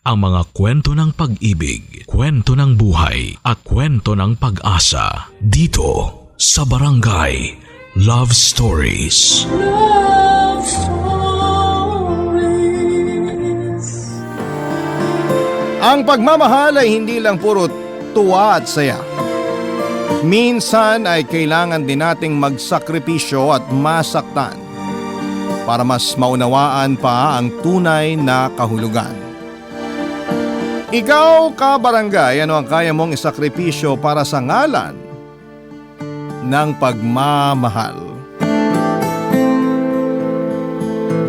ang mga kwento ng pag-ibig, kwento ng buhay at kwento ng pag-asa dito sa Barangay Love Stories. Love Stories. Ang pagmamahal ay hindi lang puro tuwa at saya. Minsan ay kailangan din nating magsakripisyo at masaktan para mas maunawaan pa ang tunay na kahulugan. Ikaw, kabarangay, ano ang kaya mong isakripisyo para sa ngalan ng pagmamahal?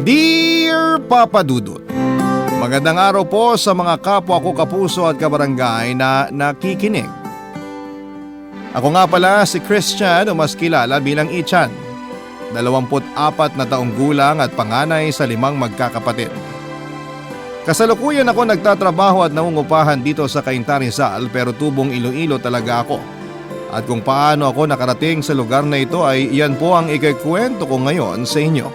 Dear Papa Dudut, magandang araw po sa mga kapwa ko kapuso at kabarangay na nakikinig. Ako nga pala si Christian o mas kilala bilang Ichan, 24 na taong gulang at panganay sa 5 magkakapatid. Kasalukuyan ako nagtatrabaho at nangungupahan dito sa Cainta, Rizal pero tubong Iloilo talaga ako. At kung paano ako nakarating sa lugar na ito ay iyan po ang ikikwento ko ngayon sa inyo.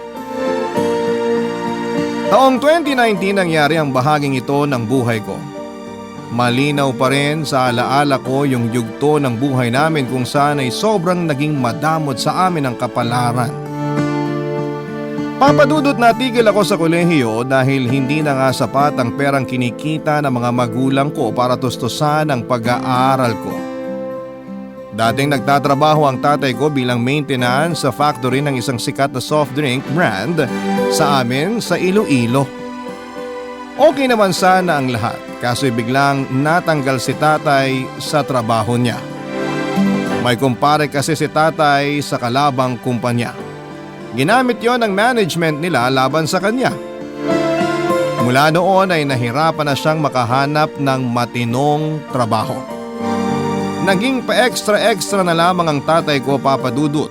Taong 2019 nangyari ang bahaging ito ng buhay ko. Malinaw pa rin sa alaala ko yung yugto ng buhay namin kung saan ay sobrang naging madamot sa amin ang kapalaran. Papadudot natigil ako sa kolehiyo dahil hindi na nga sapat ang perang kinikita ng mga magulang ko para tustusan ang pag-aaral ko. Dating nagtatrabaho ang tatay ko bilang maintenance sa factory ng isang sikat na soft drink brand sa amin sa Iloilo. Okay naman sana ang lahat kaso biglang natanggal si tatay sa trabaho niya. May kumpare kasi si tatay sa kalabang kumpanya. Ginamit yon ng management nila laban sa kanya. Mula noon ay nahirapan na siyang makahanap ng matinong trabaho. Naging pa-extra na lamang ang tatay ko, Papa Dudut.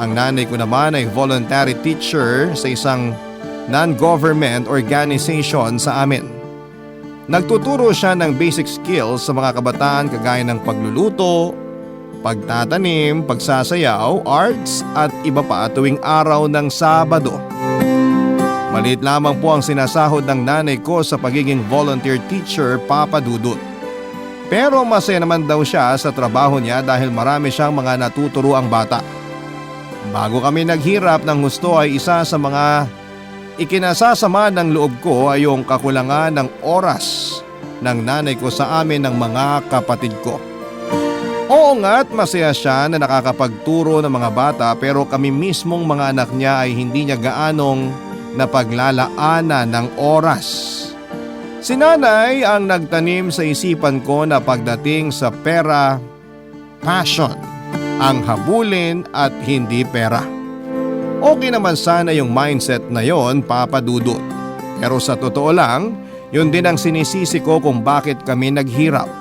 Ang nanay ko naman ay voluntary teacher sa isang non-government organization sa amin. Nagtuturo siya ng basic skills sa mga kabataan kagaya ng pagluluto, pagtatanim, pagsasayaw, arts at iba pa tuwing araw ng Sabado. Maliit lamang po ang sinasahod ng nanay ko sa pagiging volunteer teacher, Papa Dudut. Pero masaya naman daw siya sa trabaho niya dahil marami siyang mga natuturo ang bata. Bago kami naghirap ng husto ay isa sa mga ikinasasama ng loob ko ay yung kakulangan ng oras ng nanay ko sa amin ng mga kapatid ko. Oo nga't masaya siya na nakakapagturo ng mga bata pero kami mismong mga anak niya ay hindi niya gaanong napaglalaanan ng oras. Si nanay ang nagtanim sa isipan ko na pagdating sa pera, passion ang habulin at hindi pera. Okay naman sana yung mindset na yon, Papa Dudut. Pero sa totoo lang, yun din ang sinisisi ko kung bakit kami naghirap.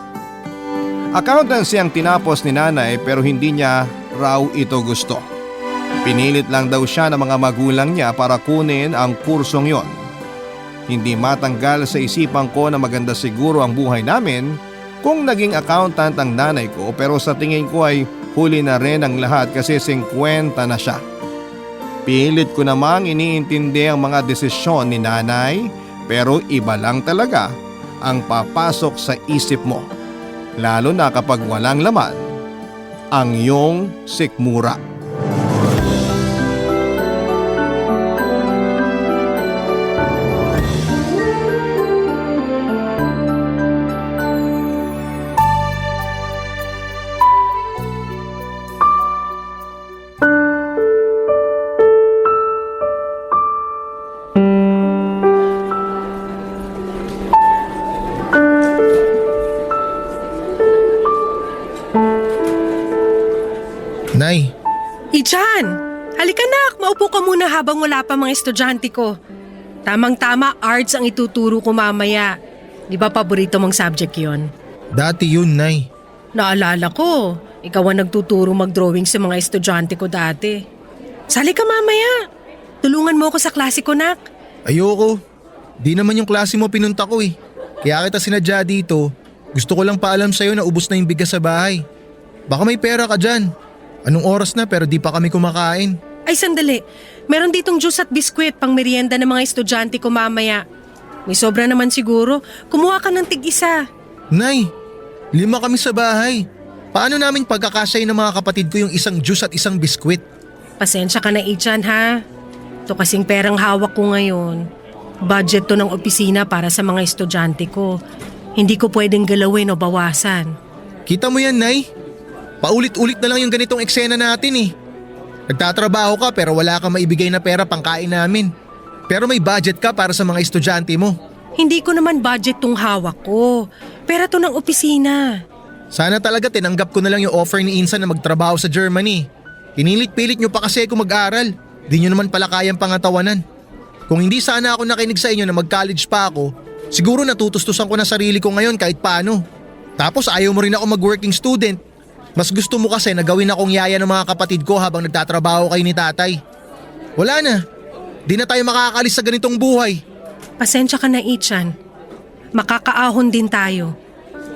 Accountancy ang tinapos ni nanay pero hindi niya raw ito gusto. Pinilit lang daw siya ng mga magulang niya para kunin ang kursong yon. Hindi matanggal sa isipan ko na maganda siguro ang buhay namin kung naging accountant ang nanay ko pero sa tingin ko ay huli na rin ang lahat kasi 50 na siya. Pilit ko namang iniintindi ang mga desisyon ni nanay pero iba lang talaga ang papasok sa isip mo. Lalo na kapag walang laman ang iyong sikmura. Nay, Ichan! Halika nak, maupo ka muna habang wala pa mga estudyante ko. Tamang-tama, arts ang ituturo ko mamaya. Di ba paborito mong subject yon? dati yun, Nay. Naalala ko, ikaw ang nagtuturo mag-drawing sa mga estudyante ko dati. Sali ka mamaya. Tulungan mo ako sa klase ko, nak. Ayoko. Di naman yung klase mo pinunta ko eh. Kaya kita sinadya dito. Gusto ko lang paalam sa'yo na ubos na yung bigas sa bahay. Baka may pera ka dyan. Anong oras na pero di pa kami kumakain? Ay sandali, meron ditong juice at biskwit pang merienda ng mga estudyante ko mamaya. May sobra naman siguro. Kumuha ka ng tig-isa. Nay, 5 kami sa bahay. Paano namin pagkakasya ng mga kapatid ko yung isang juice at isang biskwit? Pasensya ka na, Ichan, ha? Ito kasing perang hawak ko ngayon. Budget to ng opisina para sa mga estudyante ko. Hindi ko pwedeng galawin o bawasan. Kita mo yan, Nay? Paulit-ulit na lang yung ganitong eksena natin eh. Nagtatrabaho ka pero wala kang maibigay na pera pangkain namin. Pero may budget ka para sa mga estudyante mo. Hindi ko naman budget tong hawak ko. Pera to ng opisina. Sana talaga tinanggap ko na lang yung offer ni Insan na magtrabaho sa Germany. Pinilit-pilit nyo pa kasi ako mag-aral. Di nyo naman pala kayang pangatawanan. Kung hindi sana ako nakinig sa inyo na mag-college pa ako, siguro natutustusan ko na sarili ko ngayon kahit paano. Tapos ayaw mo rin ako mag-working student. Mas gusto mo kasi na gawin akong yaya ng mga kapatid ko habang nagtatrabaho kayo ni tatay. Wala na. Di na tayo makakaalis sa ganitong buhay. Pasensya ka na, Ichan. Makakaahon din tayo.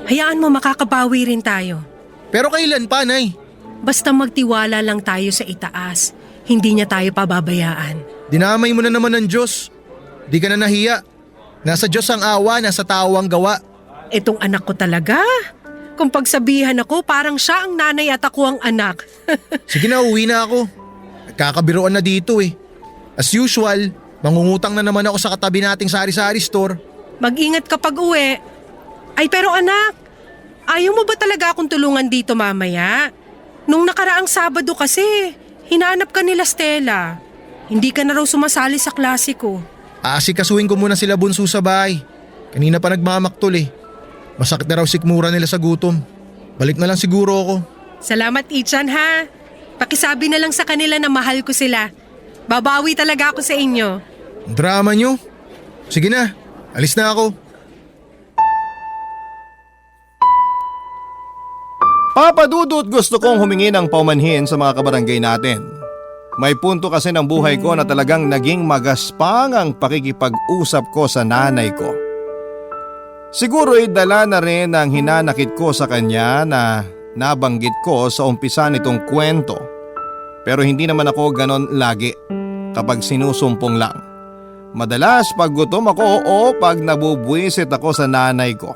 Hayaan mo, makakabawi rin tayo. Pero kailan pa, Nay? Basta magtiwala lang tayo sa itaas. Hindi niya tayo pababayaan. Dinamay mo na naman ng Diyos. Di ka na nahiya. Nasa Diyos ang awa, nasa tao ang gawa. Itong anak ko talaga. Kung pagsabihan ako, parang siya ang nanay at ako ang anak. Sige na, uwi na ako. Nagkakabiroan na dito eh. As usual, mangungutang na naman ako sa katabi nating sari-sari store. Mag-ingat kapag uwi. Ay pero anak, ayaw mo ba talaga akong tulungan dito mamaya? Nung nakaraang Sabado kasi, hinanap ka nila Stella. Hindi ka na raw sumasali sa klase ko. Aasikasuhin ko muna sila bunso sa bahay. Kanina pa nagmamaktol eh. Masakit na raw sikmura nila sa gutom. Balik na lang siguro ako. Salamat, Ichan, ha? Pakisabi na lang sa kanila na mahal ko sila. Babawi talaga ako sa inyo. Ang drama nyo. Sige na, alis na ako. Papa Dudut, gusto kong humingi ng paumanhin sa mga kabarangay natin. May punto kasi ng buhay ko na talagang naging magaspang ang pakikipag-usap ko sa nanay ko. Siguro'y dala na rin ang hinanakit ko sa kanya na nabanggit ko sa umpisa nitong kwento. Pero hindi naman ako ganon lagi kapag sinusumpong lang. Madalas pag gutom ako o pag nabubwisit ako sa nanay ko.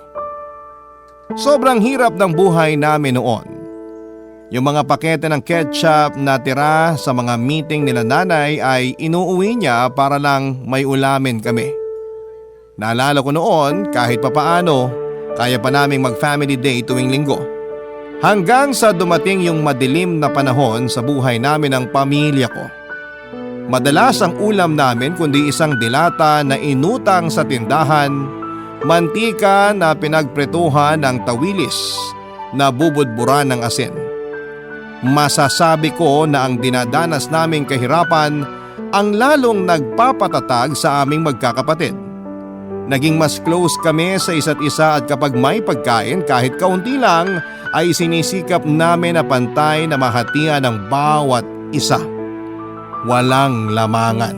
Sobrang hirap ng buhay namin noon. Yung mga pakete ng ketchup na tira sa mga meeting nila nanay ay inuuwi niya para lang may ulamin kami. Naalala ko noon kahit papaano, kaya pa naming mag-family day tuwing linggo. Hanggang sa dumating yung madilim na panahon sa buhay namin ng pamilya ko. Madalas ang ulam namin kundi isang dilata na inutang sa tindahan, mantika na pinagpretuhan ng tawilis na bubudburan ng asin. Masasabi ko na ang dinadanas naming kahirapan ang lalong nagpapatatag sa aming magkakapatid. Naging mas close kami sa isa't isa at kapag may pagkain kahit kaunti lang ay sinisikap namin na pantay na mahatian ng bawat isa. Walang lamangan.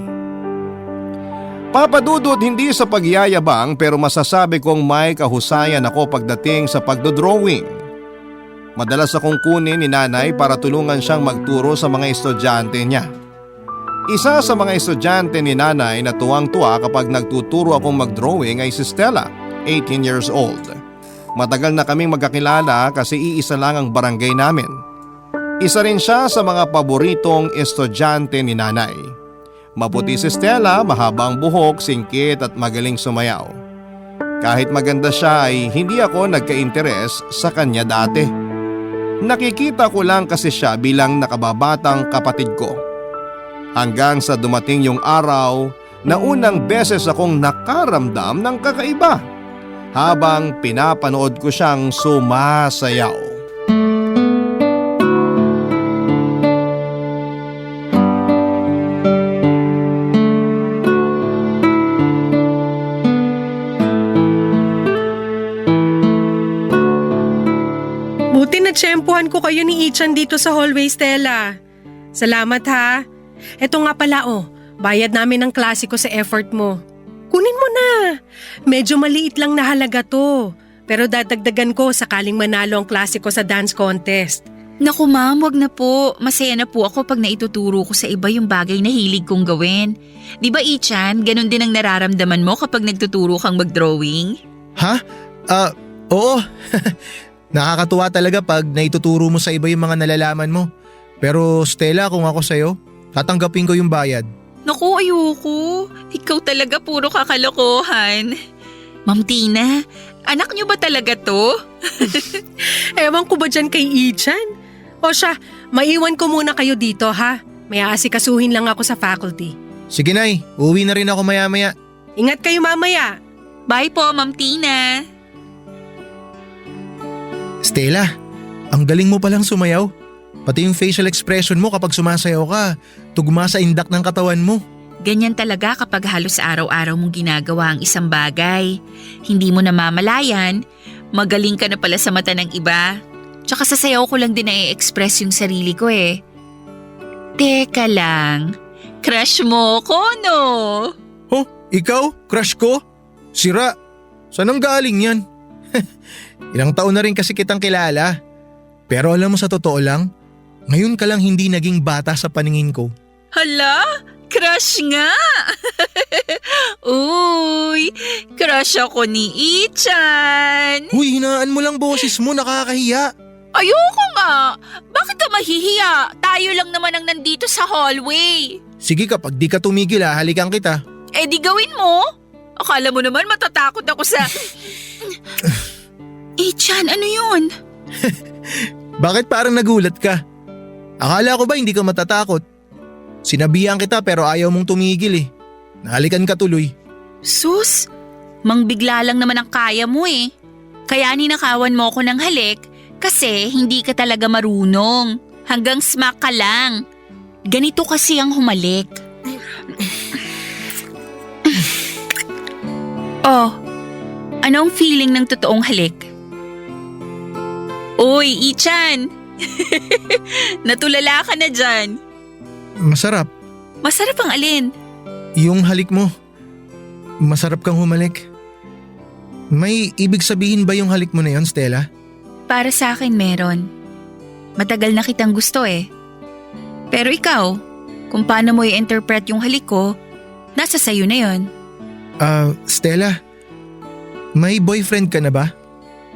Papadudot hindi sa pagyayabang pero masasabi kong may kahusayan ako pagdating sa pagdodrawing. Madalas akong kunin ni nanay para tulungan siyang magturo sa mga estudyante niya. Isa sa mga estudyante ni nanay na tuwang-tuwa kapag nagtuturo akong mag-drawing ay si Stella, 18 years old. Matagal na kaming magkakilala kasi iisa lang ang barangay namin. Isa rin siya sa mga paboritong estudyante ni nanay. Maputi si Stella, mahaba ang buhok, singkit at magaling sumayaw. Kahit maganda siya ay hindi ako nagka-interes sa kanya dati. Nakikita ko lang kasi siya bilang nakababatang kapatid ko. Hanggang sa dumating yung araw na unang beses akong nakaramdam ng kakaiba habang pinapanood ko siyang sumasayaw. Buti na tsempuhan ko kayo ni Ichan dito sa hallway, Stella. Salamat ha. Eto nga pala bayad namin ng klase ko sa effort mo. Kunin mo na. Medyo maliit lang na halaga to. Pero dadagdagan ko sakaling manalo ang klase ko sa dance contest. Naku ma'am, wag na po. Masaya na po ako pag naituturo ko sa iba yung bagay na hilig kong gawin. Di ba Ichan, ganun din ang nararamdaman mo kapag nagtuturo kang mag-drawing? Ha? Oo. Nakakatuwa talaga pag naituturo mo sa iba yung mga nalalaman mo. Pero Stella, kung ako sa'yo, tatanggapin ko yung bayad. Naku, ayoko. Ikaw talaga puro kakalokohan. Ma'am Tina, anak niyo ba talaga to? Ewan ko ba dyan kay Ichan? O siya, maiwan ko muna kayo dito ha. May aasikasuhin lang ako sa faculty. Sige Nay, uuwi na rin ako maya-maya. Ingat kayo mamaya. Bye po, Ma'am Tina. Stella, ang galing mo palang sumayaw. Pati yung facial expression mo kapag sumasayaw ka, tugma sa indak ng katawan mo. Ganyan talaga kapag halos araw-araw mong ginagawa ang isang bagay. Hindi mo namamalayan, magaling ka na pala sa mata ng iba. Tsaka sa sayaw ko lang din na-express yung sarili ko eh. Teka lang, crush mo ko no? Oh, ikaw? Crush ko? Sira. Saan ang galing yan? Ilang taon na rin kasi kitang kilala. Pero alam mo sa totoo lang, ngayon ka lang hindi naging bata sa paningin ko. Hala, crush nga! Uy, crush ako ni Ichan! Huy, hinaan mo lang boses mo, nakakahiya. Ayoko nga! Bakit ka mahihiya? Tayo lang naman ang nandito sa hallway. Sige kapag di ka tumigil halikan kita. Eh di gawin mo. Akala mo naman matatakot ako sa… Ichan, ano yun? Bakit parang nagulat ka? Akala ko ba hindi ka matatakot? Sinabihan kita pero ayaw mong tumigil eh. Nahalikan ka tuloy. Sus, mangbigla lang naman ang kaya mo eh. Kaya ninakawan mo ako ng halik kasi hindi ka talaga marunong. Hanggang smack ka lang. Ganito kasi ang humalik. Oh, anong feeling ng totoong halik? Uy, Ichan! Natulala ka na dyan. Masarap. Masarap ang alin? Yung halik mo. Masarap kang humalik. May ibig sabihin ba yung halik mo na yon, Stella? Para sa akin meron. Matagal na kitang gusto eh. Pero ikaw, kung paano mo i-interpret yung halik ko, nasa sayo na yon. Stella, may boyfriend ka na ba?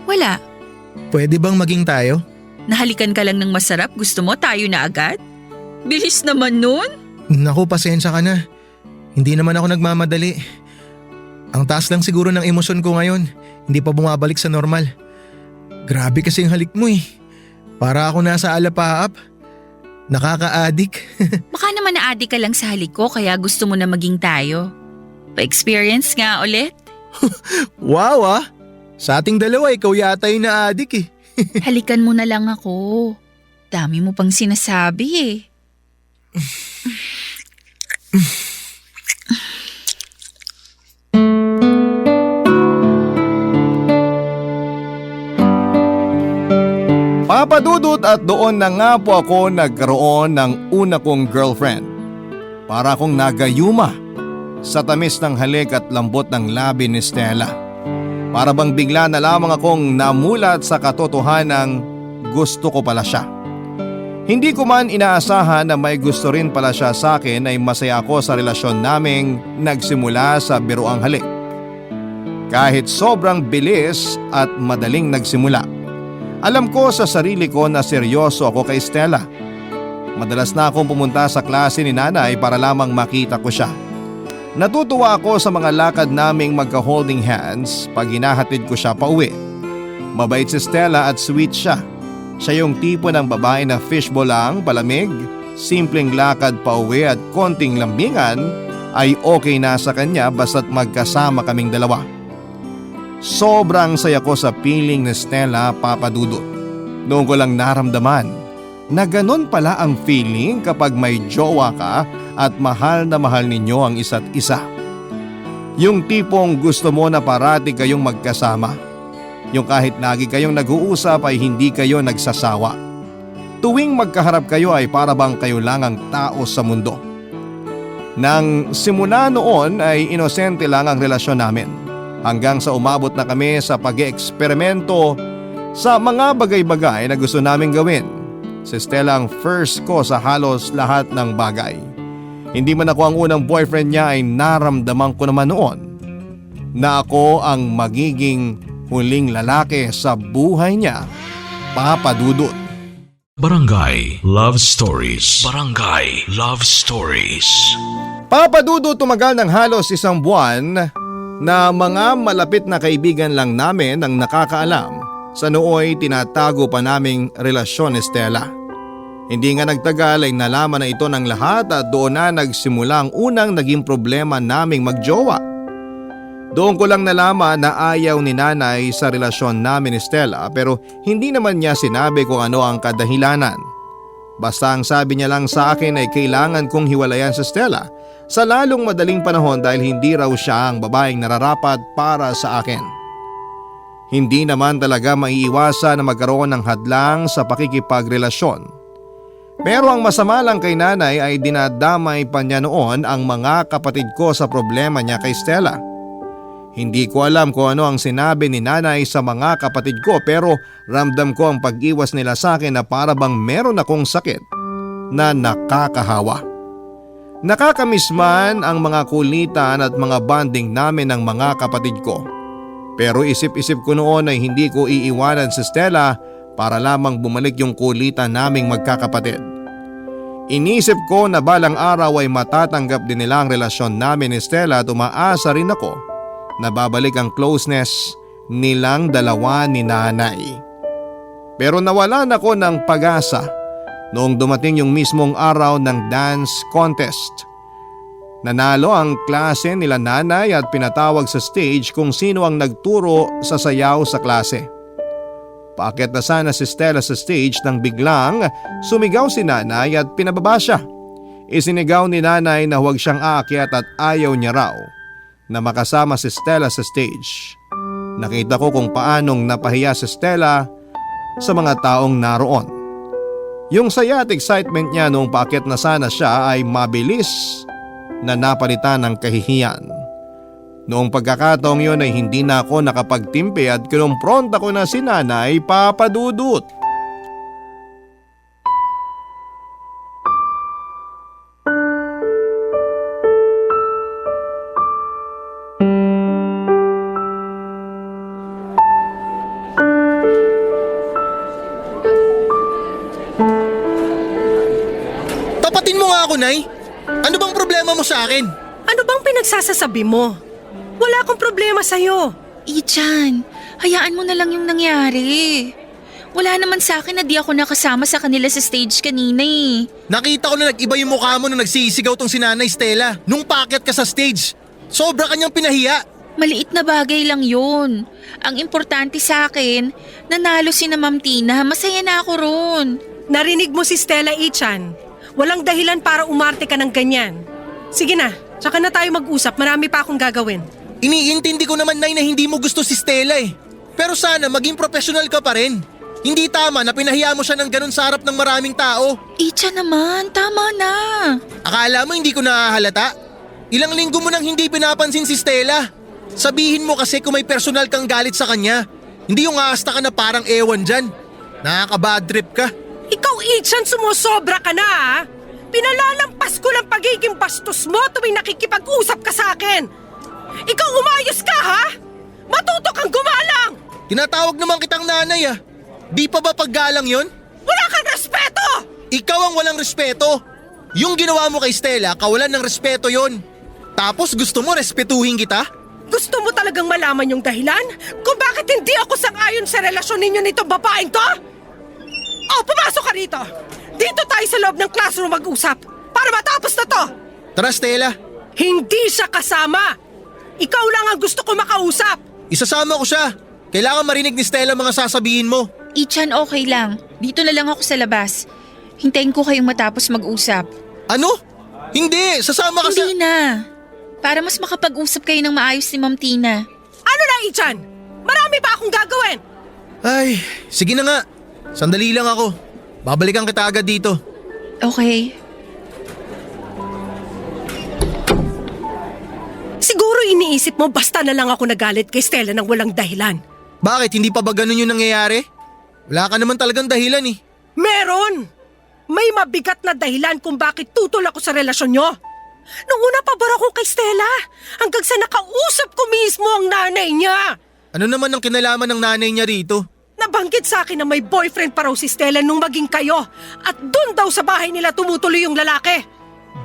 Wala. Pwede bang maging tayo? Nahalikan ka lang ng masarap, gusto mo tayo na agad? Bilis naman nun. Naku, pasensya ka na. Hindi naman ako nagmamadali. Ang taas lang siguro ng emosyon ko ngayon. Hindi pa bumabalik sa normal. Grabe kasi yung halik mo eh. Para ako nasa alapaap. Nakaka-addict. Baka naman na-addict ka lang sa halik ko kaya gusto mo na maging tayo. Pa-experience nga ulit. Wow ah! Sa ating dalawa, ikaw yata yung na-addict eh. Halikan mo na lang ako. Dami mo pang sinasabi eh. Papadudot at doon na nga po ako nagkaroon ng una kong girlfriend. Para akong nagayuma sa tamis ng halik at lambot ng labi ni Stella. Para bang bigla na lamang akong namulat sa katotohanang gusto ko pala siya. Hindi ko man inaasahan na may gusto rin pala siya sa akin ay masaya ako sa relasyon naming nagsimula sa biruang halik. Kahit sobrang bilis at madaling nagsimula, alam ko sa sarili ko na seryoso ako kay Stella. Madalas na akong pumunta sa klase ni nanay para lamang makita ko siya. Natutuwa ako sa mga lakad naming magka-holding hands pag hinahatid ko siya pauwi. Mabait si Stella at sweet siya. Siya yung tipo ng babae na fishbowl lang, palamig, simpleng lakad pauwi at konting lambingan ay okay na sa kanya basta't magkasama kaming dalawa. Sobrang saya ko sa piling ni Stella, Papadudot. Noon ko lang naramdaman na ganun pala ang feeling kapag may jowa ka at mahal na mahal ninyo ang isa't isa. Yung tipong gusto mo na parati kayong magkasama. Yung kahit lagi kayong nag-uusap ay hindi kayo nagsasawa. Tuwing magkaharap kayo ay para bang kayo lang ang tao sa mundo. Nang simula noon ay inosente lang ang relasyon namin. Hanggang sa umabot na kami sa pag-eeksperimento sa mga bagay-bagay na gusto naming gawin. Si Stella ang first ko sa halos lahat ng bagay. Hindi man ako ang unang boyfriend niya ay naramdaman ko naman noon na ako ang magiging huling lalaki sa buhay niya, Papa Dudut. Barangay Love Stories. Barangay Love Stories. Papa Dudut, tumagal ng halos isang buwan na mga malapit na kaibigan lang namin ang nakakaalam sa nooy tinatago pa naming relasyon ni Stella. Hindi nga nagtagal ay nalaman na ito ng lahat at doon na nagsimula ang unang naging problema naming magjowa. Doon ko lang nalaman na ayaw ni nanay sa relasyon namin ni Stella pero hindi naman niya sinabi kung ano ang kadahilanan. Basta ang sabi niya lang sa akin ay kailangan kong hiwalayan si Stella sa lalong madaling panahon dahil hindi raw siya ang babaeng nararapat para sa akin. Hindi naman talaga maiiwasan na magkaroon ng hadlang sa pakikipagrelasyon. Pero ang masama lang kay nanay ay dinadamay pa niya noon ang mga kapatid ko sa problema niya kay Stella. Hindi ko alam kung ano ang sinabi ni nanay sa mga kapatid ko pero ramdam ko ang pag-iwas nila sa akin na para bang meron akong sakit na nakakahawa. Nakakamiss man ang mga kulitan at mga bonding namin ng mga kapatid ko. Pero isip-isip ko noon ay hindi ko iiwanan si Stella para lamang bumalik yung kulitan naming magkakapatid. Inisip ko na balang araw ay matatanggap din nila ang relasyon namin ni Stella at umaasa rin ako na babalik ang closeness nilang dalawa ni nanay. Pero nawalan ako ng pag-asa noong dumating yung mismong araw ng dance contest. Nanalo ang klase nila nanay at pinatawag sa stage kung sino ang nagturo sa sayaw sa klase. Paakyat na sana si Stella sa stage nang biglang sumigaw si nanay at pinababa siya. Isinigaw ni nanay na huwag siyang aakyat at ayaw niya raw na makasama si Stella sa stage. Nakita ko kung paanong napahiya si Stella sa mga taong naroon. Yung saya at excitement niya noong paakyat na sana siya ay mabilis na napalitan ng kahihiyan. Noong pagkakataong yun ay hindi na ako nakapagtimpi at kinumpronta ko na si nanay, Papa Dudut. Tapatin mo nga ako, Nay. Ano bang problema mo sa akin? Ano bang pinagsasasabi mo? Wala akong problema sa'yo. Ichan, hayaan mo na lang yung nangyari. Wala naman sa akin na di ako nakasama sa kanila sa stage kanina eh. Nakita ko na nag-iba yung mukha mo nung nagsisigaw tong si Nanay Stella. Nung paakyat ka sa stage. Sobra kanyang pinahiya. Maliit na bagay lang yun. Ang importante sa akin, nanalo si na Ma'am Tina. Masaya na ako ron. Narinig mo si Stella, Ichan. Walang dahilan para umarte ka ng ganyan. Sige na, tsaka na tayo mag-usap. Marami pa akong gagawin. Iniintindi ko naman, Nay, na hindi mo gusto si Stella eh. Pero sana maging professional ka pa rin. Hindi tama na pinahiya mo siya ng ganun sa harap ng maraming tao. Ichan naman, tama na. Akala mo hindi ko nahahalata? Ilang linggo mo nang hindi pinapansin si Stella. Sabihin mo kasi kung may personal kang galit sa kanya. Hindi yung aasta ka na parang ewan dyan. Nakaka-bad trip ka. Ikaw, Ichan, sumusobra ka na ha? Pinalalampas ko lang pagiging bastos mo tuwing nakikipag-usap ka sa akin. Ikaw umayos ka ha? Matuto kang gumalang! Tinatawag naman kitang nanay ah. Di pa ba paggalang yon? Wala kang respeto! Ikaw ang walang respeto. Yung ginawa mo kay Stella, kawalan ng respeto yon. Tapos gusto mo respetuhin kita? Gusto mo talagang malaman yung dahilan kung bakit hindi ako sang-ayon sa relasyon ninyo nitong babaeng to? Oh, pumasok ka rito! Dito tayo sa loob ng classroom mag-usap para matapos na to! Tara, Stella. Hindi siya kasama! Ikaw lang ang gusto ko makausap! Isasama ko siya. Kailangan marinig ni Stella mga sasabihin mo. Ichan, okay lang. Dito na lang ako sa labas. Hintayin ko kayong matapos mag-usap. Ano? Hindi, sasama ka sa... Hindi na. Para mas makapag-usap kayo ng maayos ni Ma'am Tina. Ano na, Ichan? Marami pa akong gagawin! Ay, sige na nga. Sandali lang ako. Babalikan kita agad dito. Okay. Siguro iniisip mo basta na lang ako nagalit kay Stella nang walang dahilan. Bakit? Hindi pa ba ganun yung nangyayari? Wala ka naman talagang dahilan eh. Meron! May mabigat na dahilan kung bakit tutol ako sa relasyon nyo. Nung una pabor ako kay Stella, hanggang sa nakausap ko mismo ang nanay niya. Ano naman ang kinalaman ng nanay niya rito? Nabanggit sa akin na may boyfriend pa raw si Stella nung maging kayo at doon daw sa bahay nila tumutuloy yung lalaki.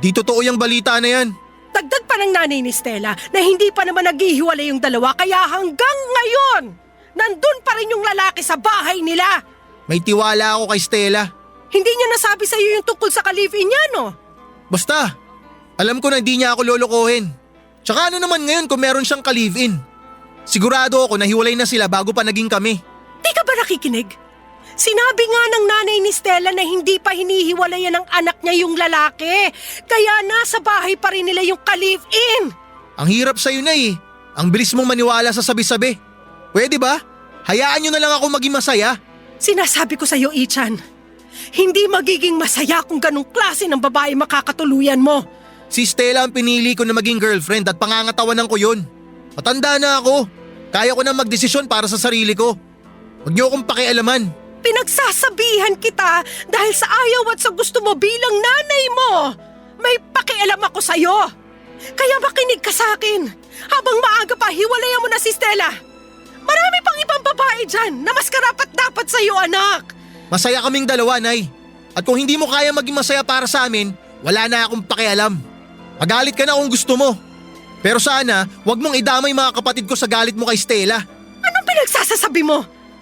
Di totoo yung balita na yan. Dagdag pa ng nanay ni Stella na hindi pa naman naghihiwalay yung dalawa kaya hanggang ngayon, nandun pa rin yung lalaki sa bahay nila. May tiwala ako kay Stella. Hindi niya nasabi sa iyo yung tungkol sa ka-live-in niya, no? Basta, alam ko na hindi niya ako lolokohin. Tsaka ano naman ngayon kung meron siyang ka-live-in? Sigurado ako na hiwalay na sila bago pa naging kami. Di ka ba nakikinig? Sinabi nga ng nanay ni Stella na hindi pa hinihiwalayan ng anak niya yung lalaki. Kaya nasa bahay pa rin nila yung ka-live-in. Ang hirap sa'yo na eh. Ang bilis mong maniwala sa sabi-sabi. Pwede ba? Hayaan niyo na lang ako maging masaya. Sinasabi ko sa iyo, Ichan, hindi magiging masaya kung ganong klase ng babae makakatuluyan mo. Si Stella ang pinili ko na maging girlfriend at pangangatawanan ko yun. Matanda na ako. Kaya ko na magdesisyon para sa sarili ko. Huwag niyo akong pakialaman. Pinagsasabihan kita dahil sa ayaw at sa gusto mo bilang nanay mo. May pakialam ako sa'yo. Kaya makinig ka sa akin. Habang maaga pa, hiwalayan mo na si Stella. Marami pang ibang babae dyan na mas karapat-dapat sa'yo, anak. Masaya kaming dalawa, Nay. At kung hindi mo kaya maging masaya para sa amin, wala na akong pakialam. Magalit ka na kung gusto mo. Pero sana, wag mong idamay mga kapatid ko sa galit mo kay Stella. Anong pinagsasasabi mo?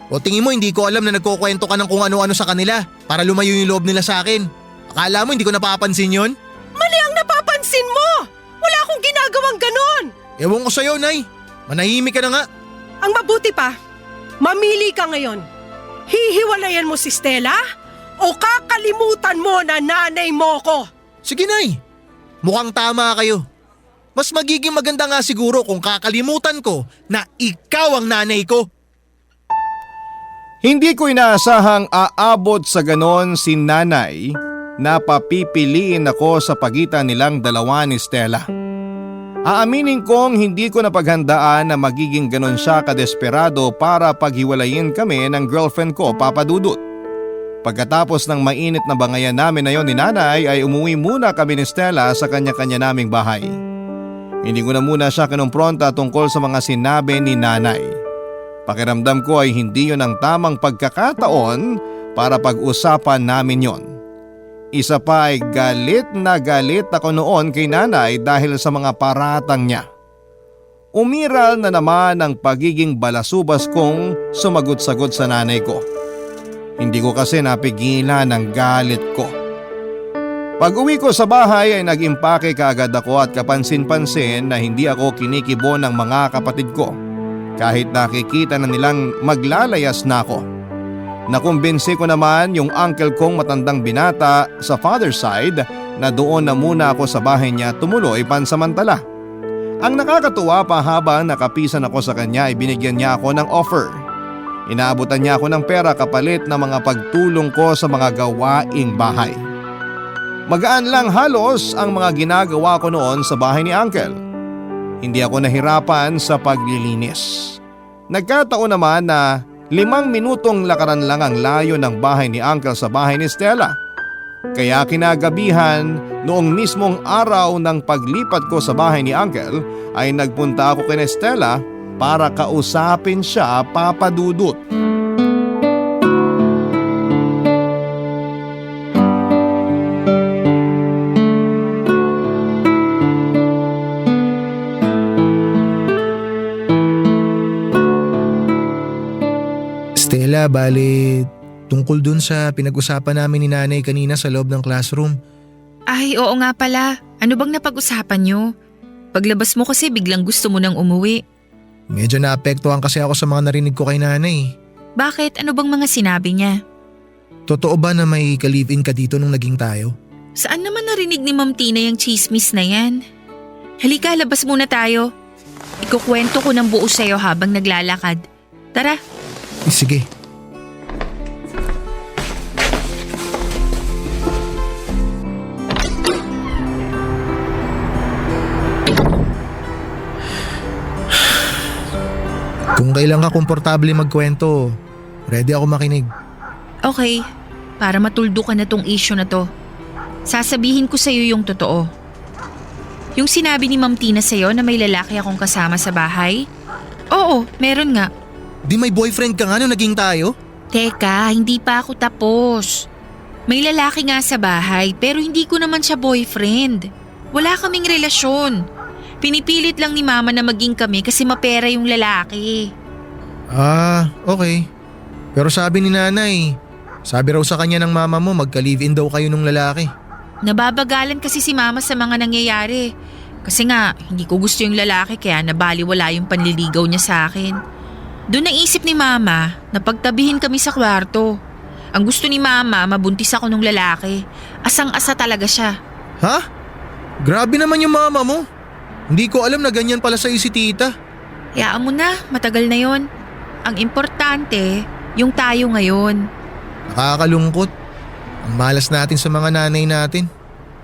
O tingin mo hindi ko alam na nagkukwento ka ng kung ano-ano sa kanila para lumayo yung loob nila sa akin. Akala mo hindi ko napapansin yon? Mali ang napapansin mo. Wala akong ginagawang ganon. Ewan ko sa'yo, Nay. Manahimik ka na nga. Ang mabuti pa, mamili ka ngayon. Hihiwalayan mo si Stella o kakalimutan mo na nanay mo ko? Sige, Nay. Mukhang tama kayo. Mas magiging maganda nga siguro kung kakalimutan ko na ikaw ang nanay ko. Hindi ko inaasahang aabot sa ganon si nanay na papipiliin ako sa pagitan nilang dalawa ni Stella. Aaminin kong hindi ko napaghandaan na magiging ganon siya kadesperado para paghiwalayin kami ng girlfriend ko, Papa Dudut. Pagkatapos ng mainit na bangayan namin na yon ni nanay ay umuwi muna kami ni Stella sa kanya-kanya naming bahay. Hindi ko na muna siya kinumpronta tungkol sa mga sinabi ni nanay. Pakiramdam ko ay hindi yon ang tamang pagkakataon para pag-usapan namin yon. Isa pa ay galit na galit ako noon kay nanay dahil sa mga paratang niya. Umiral na naman ang pagiging balasubas kong sumagot-sagot sa nanay ko. Hindi ko kasi napigilan ang galit ko. Pag-uwi ko sa bahay ay nag-impake kaagad ako at kapansin-pansin na hindi ako kinikibo ng mga kapatid ko. Kahit nakikita na nilang maglalayas na ako. Nakumbinsi ko naman yung uncle kong matandang binata sa father's side na doon na muna ako sa bahay niya tumuloy pansamantala. Ang nakakatuwa pa habang nakapisan ako sa kanya ay binigyan niya ako ng offer. Inaabutan niya ako ng pera kapalit ng mga pagtulong ko sa mga gawaing bahay. Magaan lang halos ang mga ginagawa ko noon sa bahay ni uncle. Hindi ako nahirapan sa paglilinis. Nagkataon naman na 5 minutong lakaran lang ang layo ng bahay ni uncle sa bahay ni Stella. Kaya kinagabihan noong mismong araw ng paglipat ko sa bahay ni uncle ay nagpunta ako kay Stella para kausapin siya, Papa Dudut. Stella, bali, tungkol dun sa pinag-usapan namin ni nanay kanina sa loob ng classroom. Ay, oo nga pala. Ano bang napag-usapan nyo? Paglabas mo kasi biglang gusto mo nang umuwi. Medyo naapektuhan kasi ako sa mga narinig ko kay nanay. Bakit? Ano bang mga sinabi niya? Totoo ba na may ka-live-in ka dito nung naging tayo? Saan naman narinig ni Ma'am Tina yung chismis na yan? Halika, labas muna tayo. Ikukwento ko ng buo sa'yo habang naglalakad. Tara. Sige. Kung kailan ka komportable magkwento, ready ako makinig. Okay. para matuldo ka na tong issue na to. Sasabihin ko sa'yo yung totoo. Yung sinabi ni Ma'am Tina sa'yo na may lalaki akong kasama sa bahay? Oo, meron nga. Di may boyfriend ka nga nung naging tayo? Teka, hindi pa ako tapos. May lalaki nga sa bahay pero hindi ko naman siya boyfriend. Wala kaming relasyon. Pinipilit lang ni Mama na maging kami kasi mapera yung lalaki. Ah, okay. Pero sabi ni nanay, sabi raw sa kanya ng mama mo magka-live-in daw kayo nung lalaki. Nababagalan kasi si Mama sa mga nangyayari. Kasi nga, hindi ko gusto yung lalaki kaya nabaliwala yung panliligaw niya sa akin. Doon naisip ni Mama na pagtabihin kami sa kwarto. Ang gusto ni Mama, mabuntis ako nung lalaki. Asang-asa talaga siya. Ha? Grabe naman yung mama mo. Hindi ko alam na ganyan pala sa'yo si tita. Hayaan mo na, matagal na yon. Ang importante, yung tayo ngayon. Nakakalungkot. Ang malas natin sa mga nanay natin.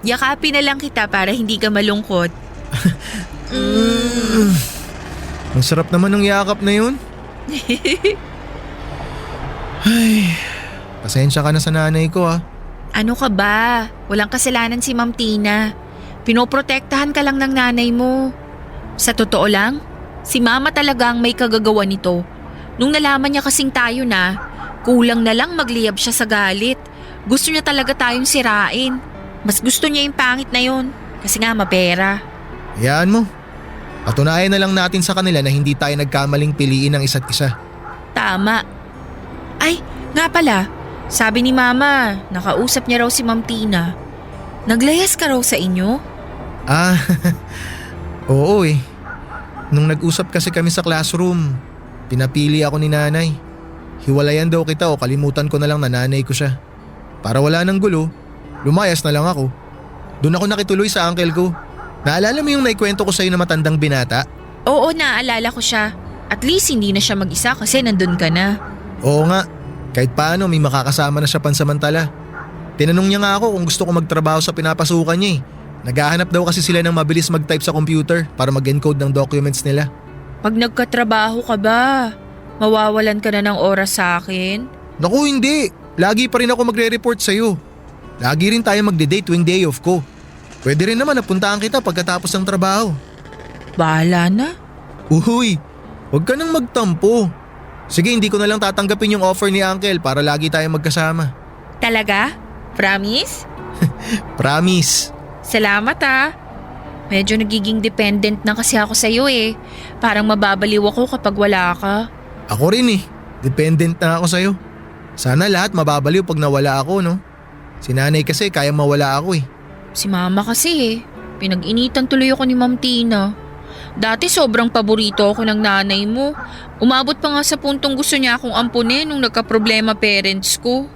Yakapin na lang kita para hindi ka malungkot. Ang sarap naman ng yakap na yun. Ay, pasensya ka na sa nanay ko ah. Ano ka ba? Walang kasalanan si Ma'am Tina. Pinoprotektahan ka lang ng nanay mo. Sa totoo lang, si Mama talagang may kagagawa nito. Nung nalaman niya kasing tayo na, kulang na lang magliyab siya sa galit. Gusto niya talaga tayong sirain. Mas gusto niya yung pangit na yun. Kasi nga mapera. Hayaan mo. Patunayan na lang natin sa kanila na hindi tayo nagkamaling piliin ng isa't isa. Tama. Ay, nga pala. Sabi ni Mama, nakausap niya raw si Ma'am Tina. Naglayas ka raw sa inyo? Ah, oo eh. Nung nag-usap kasi kami sa classroom, pinapili ako ni nanay. Hiwalayan daw kita o kalimutan ko na lang na nanay ko siya. Para wala nang gulo, lumayas na lang ako. Doon ako nakituloy sa uncle ko. Naalala mo yung naikwento ko sa'yo na matandang binata? Oo, naalala ko siya. At least hindi na siya mag-isa kasi nandun ka na. Oo nga, kahit paano may makakasama na siya pansamantala. Tinanong niya nga ako kung gusto ko magtrabaho sa pinapasukan niya eh. Naghahanap daw kasi sila ng mabilis mag-type sa computer para mag-encode ng documents nila. Pag nagkatrabaho ka ba, mawawalan ka na ng oras sa akin? Naku hindi, lagi pa rin ako magre-report sa'yo. Lagi rin tayo magde-date tuwing day off ko. Pwede rin naman napuntahan kita pagkatapos ng trabaho. Bahala na. Uy, huwag ka nang magtampo. Sige, hindi ko na lang tatanggapin yung offer ni Uncle para lagi tayong magkasama. Talaga? Promise? Promise. Salamat ah. Medyo nagiging dependent na kasi ako sa'yo eh. Parang mababaliw ako kapag wala ka. Ako rin eh, dependent na ako sa'yo. Sana lahat mababaliw pag nawala ako, no? Si nanay kasi kaya mawala ako eh. Si Mama kasi eh. Pinag-initan tuloy ako ni Ma'am Tina. Dati sobrang paborito ako ng nanay mo. Umabot pa nga sa puntong gusto niya akong ampunin nung nagka-problema parents ko.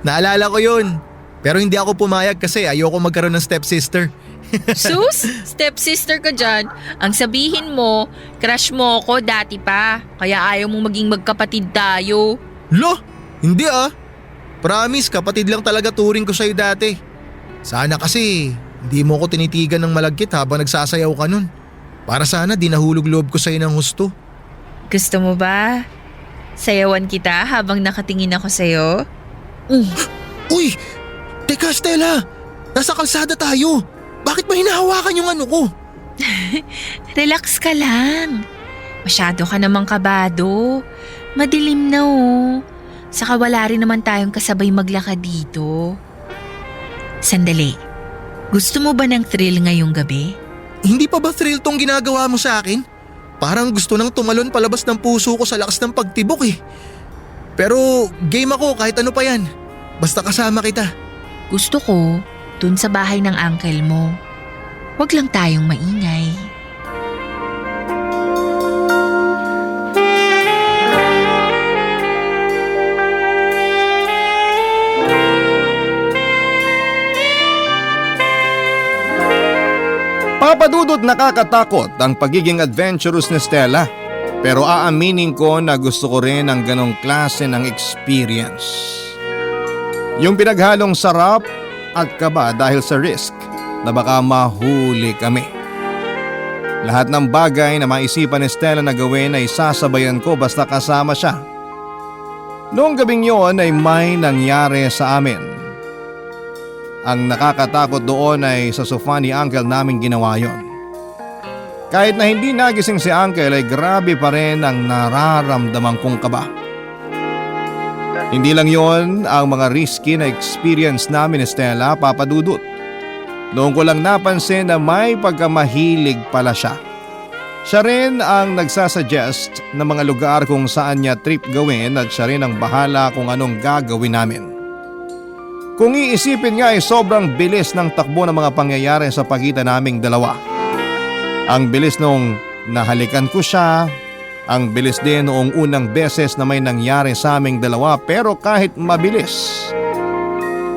Naalala ko yun. Pero hindi ako pumayag kasi ayoko magkaroon ng stepsister. Sus, stepsister ka dyan. Ang sabihin mo, crush mo ako dati pa. Kaya ayaw mong maging magkapatid tayo. Lo, hindi ah. Promise, kapatid lang talaga turing ko sa'yo dati. Sana kasi hindi mo ko tinitigan ng malagkit habang nagsasayaw ka nun. Para sana di nahulog loob ko sa'yo ng husto. Gusto mo ba? Sayawan kita habang nakatingin ako sa'yo? Uy! Teka Stella! Nasa kalsada tayo! Bakit mo hinahawakan yung ano ko? Relax ka lang. Masyado ka namang kabado. Madilim na oh. Saka wala rin naman tayong kasabay maglakad dito. Sandali. Gusto mo ba ng thrill ngayong gabi? Hindi pa ba thrill tong ginagawa mo sa akin? Parang gusto nang tumalon palabas ng puso ko sa lakas ng pagtibok eh. Pero game ako kahit ano pa yan. Basta kasama kita. Gusto ko, dun sa bahay ng uncle mo. Huwag lang tayong maingay. Papadudot nakakatakot ang pagiging adventurous ni Stella. Pero aaminin ko na gusto ko rin ang ganong klase ng experience. Yung pinaghalong sarap at kaba dahil sa risk na baka mahuli kami. Lahat ng bagay na maisipan ni Stella na gawin ay sasabayan ko basta kasama siya. Noong gabing yon ay may nangyari sa amin. Ang nakakatakot doon ay sa sofa ni Uncle namin ginawa yon. Kahit na hindi nagising si Uncle ay grabe pa rin ang nararamdaman kong kaba. Hindi lang yon ang mga risky na experience namin ni Stella, Papa Dudut. Noon ko lang napansin na may pagkamahilig pala siya. Siya rin ang nagsasuggest ng mga lugar kung saan niya trip gawin at siya rin ang bahala kung anong gagawin namin. Kung iisipin nga ay sobrang bilis ng takbo ng mga pangyayari sa pagitan naming dalawa. Ang bilis nung nahalikan ko siya, ang bilis din noong unang beses na may nangyari sa aming dalawa, pero kahit mabilis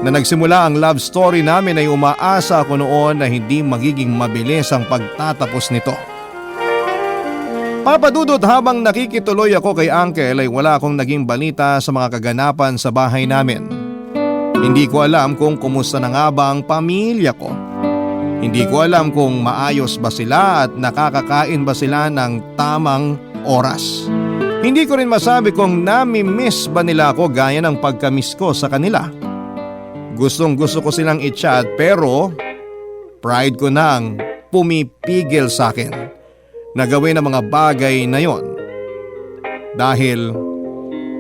na nagsimula ang love story namin ay umaasa ako noon na hindi magiging mabilis ang pagtatapos nito. Papa Dudut, habang nakikituloy ako kay Uncle ay wala akong naging balita sa mga kaganapan sa bahay namin. Hindi ko alam kung kumusta na nga ba ang pamilya ko. Hindi ko alam kung maayos ba sila at nakakakain ba sila ng tamang oras. Hindi ko rin masabi kung nami-miss ba nila ako gaya ng pagka-miss ko sa kanila. Gustong gusto ko silang i-chat pero pride ko nang pumipigil sa akin na gawin ang mga bagay na yon. Dahil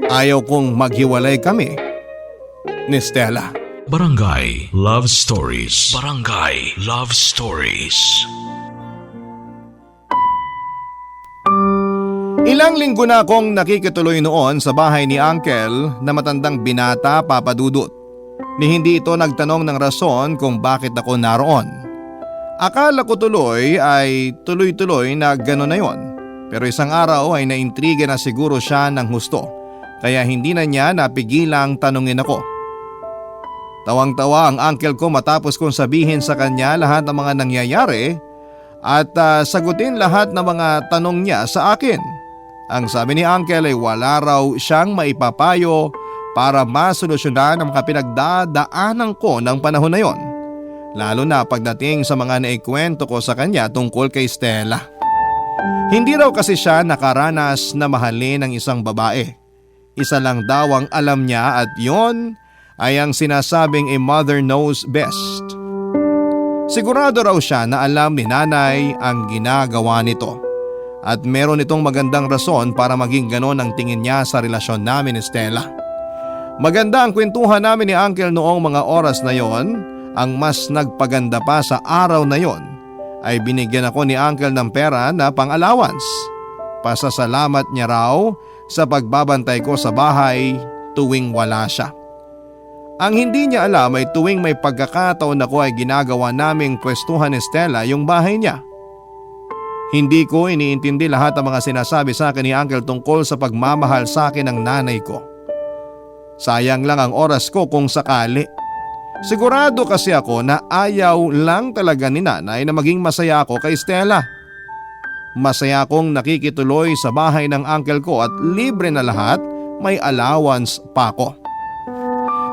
ayaw kong maghiwalay kami ni Stella. Barangay Love Stories. Barangay Love Stories. Ilang linggo na akong nakikituloy noon sa bahay ni Uncle na matandang binata, Papa Dudut. Ni hindi ito nagtanong ng rason kung bakit ako naroon. Akala ko tuloy ay tuloy-tuloy na gano'n na yon. Pero isang araw ay naintriga na siguro siya ng husto. Kaya hindi na niya napigilang tanungin ako. Tawang-tawa ang uncle ko matapos kong sabihin sa kanya lahat ng mga nangyayari at sagutin lahat ng mga tanong niya sa akin. Ang sabi ni Uncle ay wala raw siyang maipapayo para masolusyonan ang mga pinagdadaanan ko ng panahon na yon. Lalo na pagdating sa mga naikwento ko sa kanya tungkol kay Stella. Hindi raw kasi siya nakaranas na mahalin ng isang babae. Isa lang daw ang alam niya at yon ay ang sinasabing a mother knows best. Sigurado raw siya na alam ni nanay ang ginagawa nito. At meron itong magandang rason para maging ganon ang tingin niya sa relasyon namin ni Stella. Maganda ang kwentuhan namin ni Uncle noong mga oras na yon. Ang mas nagpaganda pa sa araw na yon ay binigyan ako ni Uncle ng pera na pang-allowance. Pasasalamat niya raw sa pagbabantay ko sa bahay tuwing wala siya. Ang hindi niya alam ay tuwing may pagkakataon ako ay ginagawa naming pwestuhan ni Stella yung bahay niya. Hindi ko iniintindi lahat ng mga sinasabi sa akin ni Uncle tungkol sa pagmamahal sa akin ng nanay ko. Sayang lang ang oras ko kung sakali. Sigurado kasi ako na ayaw lang talaga ni nanay na maging masaya ako kay Stella. Masaya akong nakikituloy sa bahay ng uncle ko at libre na lahat, may allowance pa ako.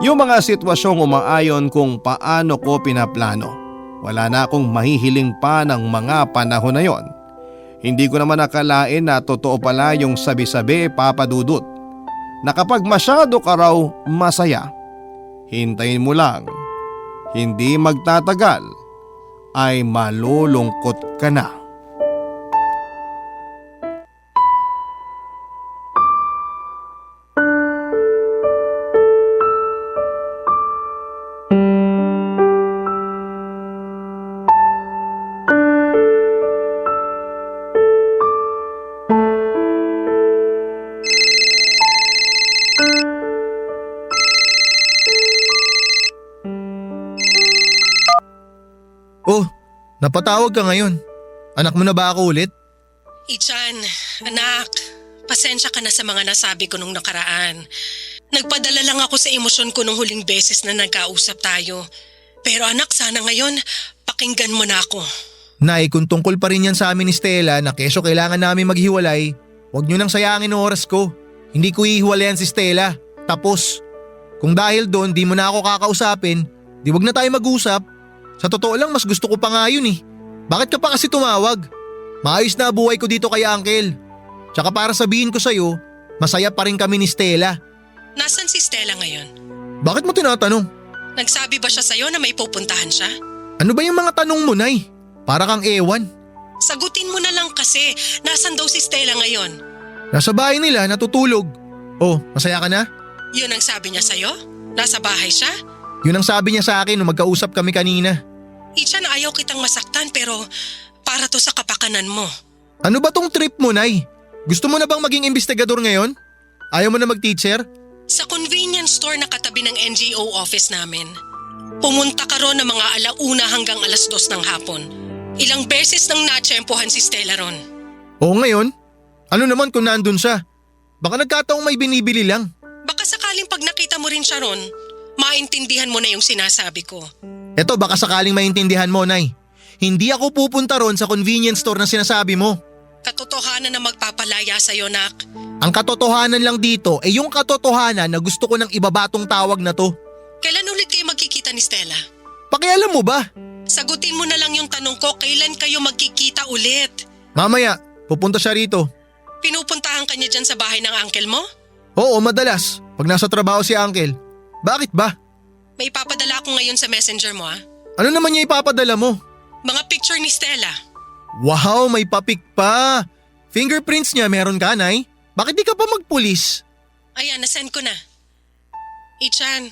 Yung mga sitwasyong umaayon kung paano ko pinaplano. Wala na akong mahihiling pa ng mga panahon na yon. Hindi ko naman akalain na totoo pala yung sabi-sabi, Papa Dudut, na kapag masyado ka raw masaya, hintayin mo lang, hindi magtatagal ay malulungkot ka na. Oh, napatawag ka ngayon. Anak mo na ba ako ulit? Ichan, anak, pasensya ka na sa mga nasabi ko nung nakaraan. Nagpadala lang ako sa emosyon ko nung huling beses na nagkausap tayo. Pero anak, sana ngayon, pakinggan mo na ako. Nay, kung tungkol pa rin yan sa amin ni Stella na keso kailangan namin maghiwalay, huwag nyo nang sayangin ang oras ko. Hindi ko ihiwalayan si Stella. Tapos. Kung dahil doon di mo na ako kakausapin, di wag na tayo mag-usap. Sa totoo lang mas gusto ko pa nga yun eh. Bakit ka pa kasi tumawag? Maayos na buhay ko dito kay Uncle. Tsaka para sabihin ko sa'yo, masaya pa rin kami ni Stella. Nasaan si Stella ngayon? Bakit mo tinatanong? Nagsabi ba siya sa'yo na may pupuntahan siya? Ano ba yung mga tanong mo, Nay? Para kang ewan. Sagutin mo na lang kasi, nasan daw si Stella ngayon? Nasa bahay nila, natutulog. Oh, masaya ka na? Yun ang sabi niya sa'yo? Nasa bahay siya? Yun ang sabi niya sa akin nung magkausap kami kanina. Ichan, ayaw kitang masaktan pero para to sa kapakanan mo. Ano ba tong trip mo, Nay? Gusto mo na bang maging investigador ngayon? Ayaw mo na mag-teacher? Sa convenience store na katabi ng NGO office namin. Pumunta ka ron ng mga 1:00 hanggang 2:00 ng hapon. Ilang beses nang natsyempohan si Stella ron. Oo ngayon? Ano naman kung nandun siya? Baka nagkataong may binibili lang. Baka sakaling pag nakita mo rin siya ron, maintindihan mo na yung sinasabi ko. Eto baka sakaling maintindihan mo, Nay. Hindi ako pupunta ron sa convenience store na sinasabi mo. Katotohanan na magpapalaya sa'yo, Nak. Ang katotohanan lang dito ay yung katotohanan na gusto ko ng ibabatong tawag na to. Kailan ulit kayo magkikita ni Stella? Pakialam mo ba? Sagutin mo na lang yung tanong ko, kailan kayo magkikita ulit? Mamaya, pupunta siya rito. Pinupuntahan ka niya dyan sa bahay ng uncle mo? Oo, madalas. Pag nasa trabaho si Uncle. Bakit ba? May ipapadala ko ngayon sa messenger mo, Ano naman niya ipapadala mo? Mga picture ni Stella. Wow, may papik pa. Fingerprints niya meron ka, Nay? Bakit di ka pa magpulis? Ayan, nasend ko na. Ichan,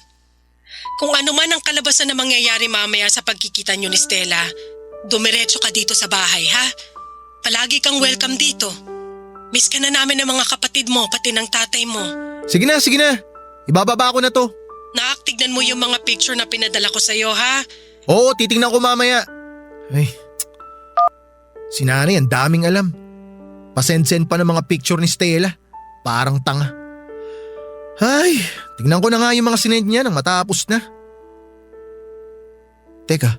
kung ano man ang kalabasan na mangyayari mamaya sa pagkikita niyo ni Stella, dumiretso ka dito sa bahay, ha? Palagi kang welcome dito. Miss ka na namin ng mga kapatid mo, pati ng tatay mo. Sige na, sige na. Ibababa ko na to. Nak, tignan mo yung mga picture na pinadala ko sa'yo, ha? Oo, titingnan ko mamaya. Ay, si nanay ang daming alam. Pasend-send pa ng mga picture ni Stella. Parang tanga. Ay, tignan ko na nga yung mga sinend niya nang matapos na. Teka,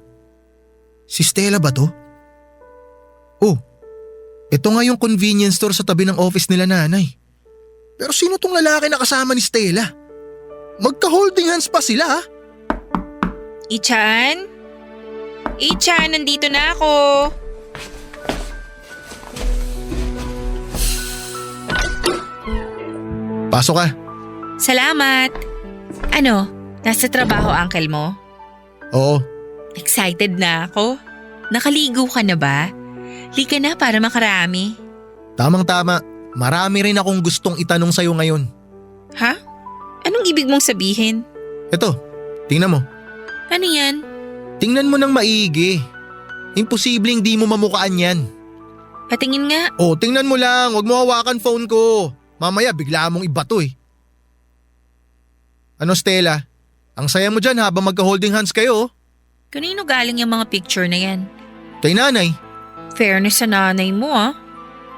si Stella ba to? Oh, ito nga yung convenience store sa tabi ng office nila nanay. Pero sino tong lalaki na kasama ni Stella? Magka-holding hands pa sila ha? Ichan? Ichan, nandito na ako. Pasok ka. Salamat. Ano, nasa trabaho uncle mo? Oo. Excited na ako. Nakaligo ka na ba? Lika na para makarami. Tamang-tama. Marami rin akong gustong itanong sa'yo ngayon. Ha? Anong ibig mong sabihin? Eto, tingnan mo. Ano yan? Tingnan mo ng maigi. Imposibleng di mo mamukaan yan. Patingin nga. Oh, tingnan mo lang. Huwag mo hawakan phone ko. Mamaya bigla mong ibato eh. Ano Stella? Ang saya mo dyan habang magka-holding hands kayo. Kanino galing yung mga picture na yan? Kay nanay. Fairness sa nanay mo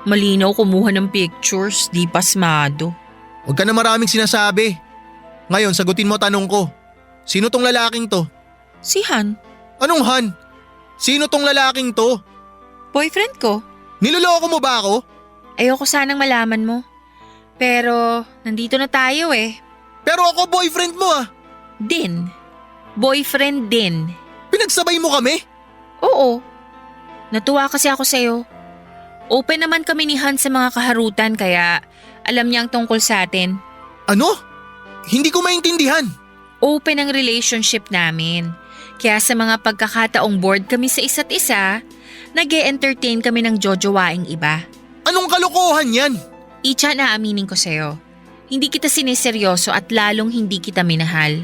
Malinaw kumuha ng pictures, di pasmado. Huwag ka na maraming sinasabi. Ngayon sagutin mo tanong ko. Sino tong lalaking to? Si Han, Anong Han? Sino tong lalaking to? boyfriend ko. Niloloko mo ba ako? Ayoko sanang malaman mo. Pero nandito na tayo Pero ako boyfriend mo ah. Din. Boyfriend din. Pinagsabay mo kami? Oo. Natuwa kasi ako sa'yo. Open naman kami ni Han sa mga kaharutan kaya alam niya ang tungkol sa atin. Ano? Hindi ko maintindihan. Open ang relationship namin. Kaya sa mga pagkakataong bored kami sa isa't isa, nag-e-entertain kami ng jojowaing iba. Anong kalokohan yan? Icha, naaminin ko sa'yo. Hindi kita sineseryoso at lalong hindi kita minahal.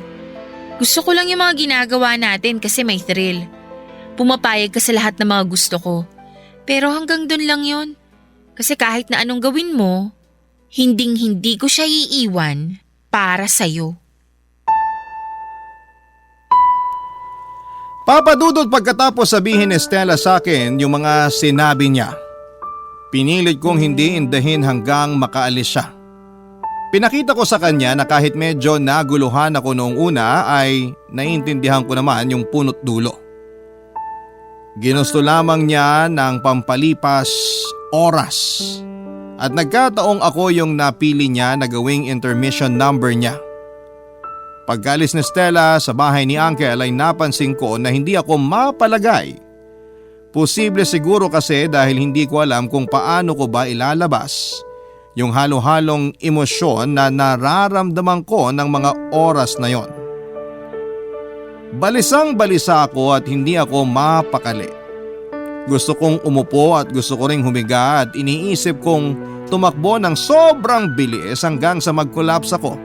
Gusto ko lang yung mga ginagawa natin kasi may thrill. Pumapayag ka sa lahat ng mga gusto ko. Pero hanggang dun lang yon. Kasi kahit na anong gawin mo, hinding-hindi ko siya iiwan para sa'yo. Papadudod pagkatapos sabihin ni Stella sa akin yung mga sinabi niya. Pinilit kong hindi indahin hanggang makaalis siya. Pinakita ko sa kanya na kahit medyo naguluhan ako noong una ay naiintindihan ko naman yung punot dulo. Ginusto lamang niya ng pampalipas oras at nagkataong ako yung napili niya na gawing intermission number niya. Pagkalis ni Stella sa bahay ni Uncle ay napansin ko na hindi ako mapalagay. Posible siguro kasi dahil hindi ko alam kung paano ko ba ilalabas yung halo-halong emosyon na nararamdaman ko ng mga oras na yon. Balisang-balisa ako at hindi ako mapakali. Gusto kong umupo at gusto ko ring humiga at iniisip kong tumakbo ng sobrang bilis hanggang sa mag-collapse ako.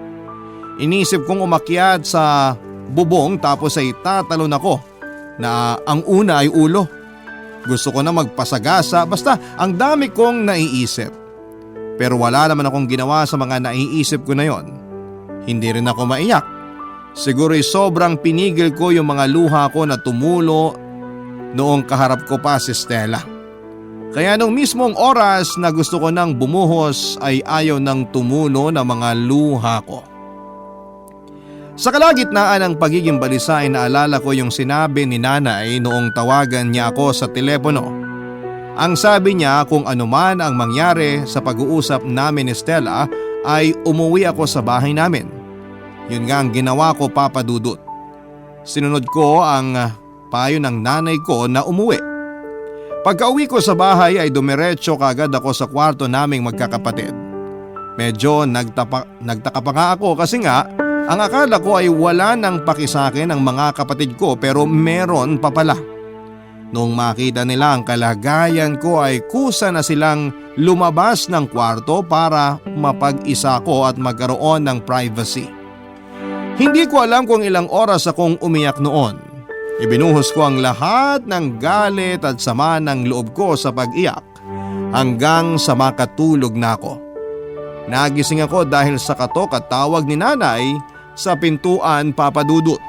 Iniisip kong umakyat sa bubong tapos ay tatalon ako na ang una ay ulo. Gusto ko na magpasagasa basta ang dami kong naiisip. Pero wala naman akong ginawa sa mga naiisip ko na yon. Hindi rin ako maiyak. Siguro'y sobrang pinigil ko yung mga luha ko na tumulo noong kaharap ko pa si Stella. Kaya nung mismong oras na gusto ko nang bumuhos ay ayaw nang tumulo na mga luha ko. Sa kalagitnaan ng pagiging balisa ay naalala ko yung sinabi ni nanay noong tawagan niya ako sa telepono. Ang sabi niya kung anuman ang mangyari sa pag-uusap namin ni Stella ay umuwi ako sa bahay namin. Yun nga ang ginawa ko, Papa Dudut. Sinunod ko ang payo ng nanay ko na umuwi. Pagka-uwi ko sa bahay ay dumiretso kagad ako sa kwarto naming magkakapatid. Medyo nagtaka pa nga ako kasi nga ang akala ko ay wala nang pakisakin ang mga kapatid ko pero meron pa pala. Noong makita nila ang kalagayan ko ay kusa na silang lumabas ng kwarto para mapag-isa ko at magkaroon ng privacy. Hindi ko alam kung ilang oras akong umiyak noon. Ibinuhos ko ang lahat ng galit at sama ng loob ko sa pag-iyak hanggang sa makatulog na ako. Nagising ako dahil sa katok at tawag ni nanay sa pintuan, Papa Dudut.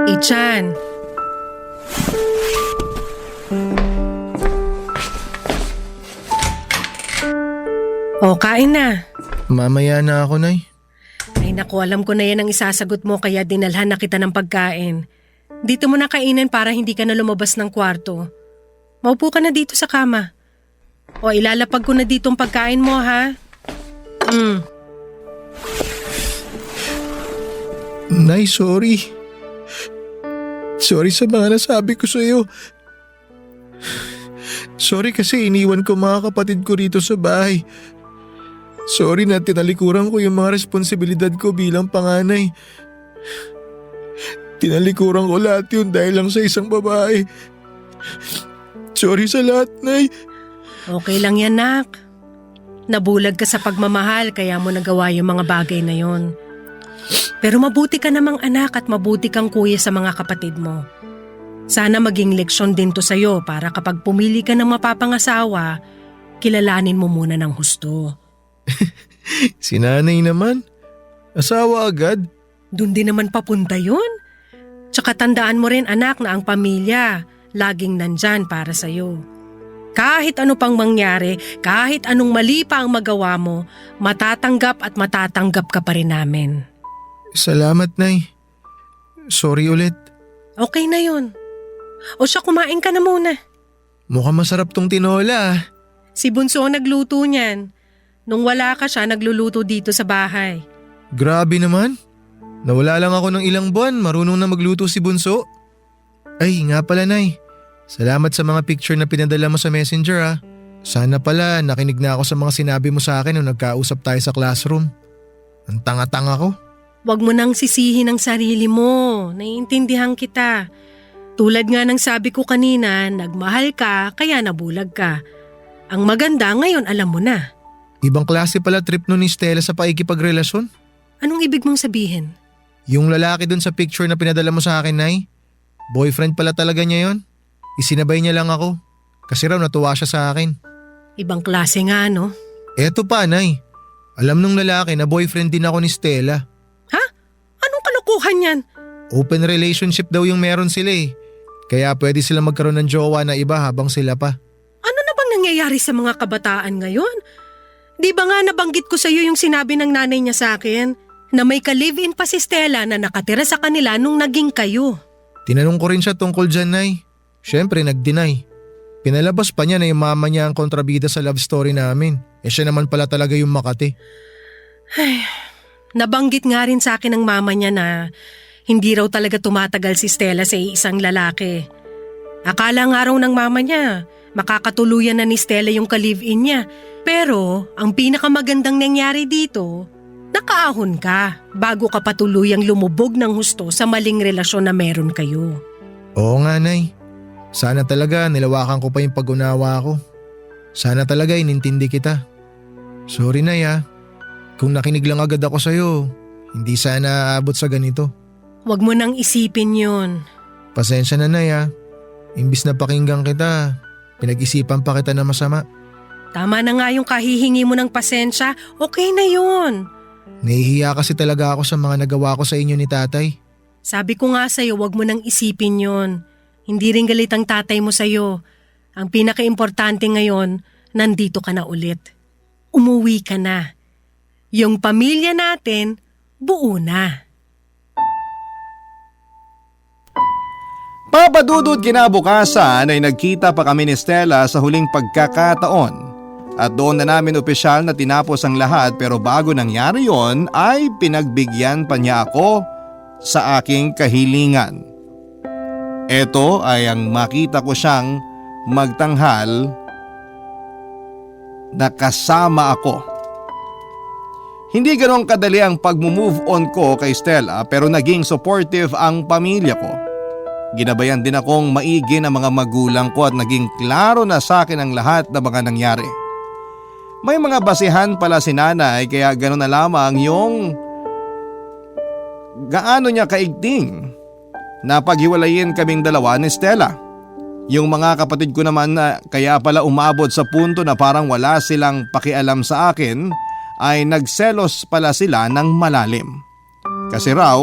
Ichan. O, kain na. Mamaya na ako, Nay. Ay naku, alam ko na yan ang isasagot mo kaya dinalhan na kita ng pagkain. Dito mo na kainin para hindi ka na lumabas ng kwarto. Maupo ka na dito sa kama. O, ilalapag ko na dito ang pagkain mo, ha? Nay, sorry. Sorry sa mga nasabi ko sa iyo. Sorry kasi iniwan ko mga kapatid ko rito sa bahay. Sorry na tinalikuran ko yung mga responsibilidad ko bilang panganay. Tinalikuran ko lahat yun dahil lang sa isang babae. Sorry sa lahat, Nay. Okay lang yan, nak. Nabulag ka sa pagmamahal kaya mo nagawa yung mga bagay na yon. Pero mabuti ka namang anak at mabuti kang kuya sa mga kapatid mo. Sana maging leksyon din to sa'yo para kapag pumili ka ng mapapangasawa, kilalanin mo muna ng husto. Si nanay naman. Asawa agad. Doon din naman papunta yun. Tsaka tandaan mo rin anak na ang pamilya laging nandyan para sa'yo. Kahit ano pang mangyari, kahit anong mali pa ang magawa mo, matatanggap at matatanggap ka pa rin namin. Salamat, Nay. Sorry ulit. Okay na yun. O siya, kumain ka na muna. Mukhang masarap tong tinola. Si Bunso ang nagluto niyan. Nung wala ka siya, nagluluto dito sa bahay. Grabe naman. Nawala lang ako ng ilang buwan, marunong na magluto si Bunso. Ay, nga pala, Nay. Salamat sa mga picture na pinadala mo sa messenger, ha. Sana pala nakinig na ako sa mga sinabi mo sa akin nung nagkausap tayo sa classroom. Ang tanga-tanga ko. Huwag mo nang sisihin ang sarili mo. Naiintindihan kita. Tulad nga ng sabi ko kanina, nagmahal ka kaya nabulag ka. Ang maganda ngayon alam mo na. Ibang klase pala trip nun ni Stella sa paikipagrelasyon. Anong ibig mong sabihin? Yung lalaki dun sa picture na pinadala mo sa akin, Nay. Boyfriend pala talaga niya yon. Isinabay niya lang ako. Kasi raw natuwa siya sa akin. Ibang klase nga, no? Eto pa, Nay. Alam nung lalaki na boyfriend din ako ni Stella. Ha? Anong kalokohan yan? Open relationship daw yung meron sila eh. Kaya pwede sila magkaroon ng jowa na iba habang sila pa. Ano na bang nangyayari sa mga kabataan ngayon? Di ba nga nabanggit ko sa iyo yung sinabi ng nanay niya sa akin na may ka-live-in pa si Stella na nakatira sa kanila nung naging kayo? Tinanong ko rin siya tungkol dyan, Nay. Siyempre nag-deny. Pinalabas pa niya na yung mama niya ang kontrabida sa love story namin. Siya naman pala talaga yung Makati. Nabanggit nga rin sa akin ng mama niya na hindi raw talaga tumatagal si Stella sa isang lalaki. Akala nga raw ng mama niya, makakatuluyan na ni Stella yung ka-live-in niya. Pero ang pinakamagandang nangyari dito, nakaahon ka bago ka patuluyang lumubog ng husto sa maling relasyon na meron kayo. Oo nga, Nay. Sana talaga nilawakan ko pa yung pag-unawa ko. Sana talaga inintindi kita. Sorry, Nay ah. Kung nakinig lang agad ako sa'yo, hindi sana aabot sa ganito. Huwag mo nang isipin yun. Pasensya na, Nay ah. Imbis na pakinggan kita, pinag-isipan pa kita na masama. Tama na nga yung kahihingi mo ng pasensya, okay na yun. Nahihiya kasi talaga ako sa mga nagawa ko sa inyo ni tatay. Sabi ko nga sa'yo, huwag mo nang isipin yun. Hindi rin galit ang tatay mo sa'yo. Ang pinaka-importante ngayon, nandito ka na ulit. Umuwi ka na. Yung pamilya natin, buo na. Papadudod kinabukasan ay nagkita pa kami ni Stella sa huling pagkakataon. At doon na namin opisyal na tinapos ang lahat, pero bago nangyari yon ay pinagbigyan pa niya ako sa aking kahilingan. Ito ay ang makita ko siyang magtanghal na kasama ako. Hindi ganoong kadali ang pag-move on ko kay Stella, pero naging supportive ang pamilya ko. Ginabayan din akong maigi ng mga magulang ko at naging klaro na sa akin ang lahat ng mga nangyari. May mga basihan pala si nanay kaya gano'n na lamang yung gaano niya kaigting na paghiwalayin kaming dalawa ni Stella. Yung mga kapatid ko naman na kaya pala umabot sa punto na parang wala silang pakialam sa akin ay nagselos pala sila ng malalim. Kasi raw,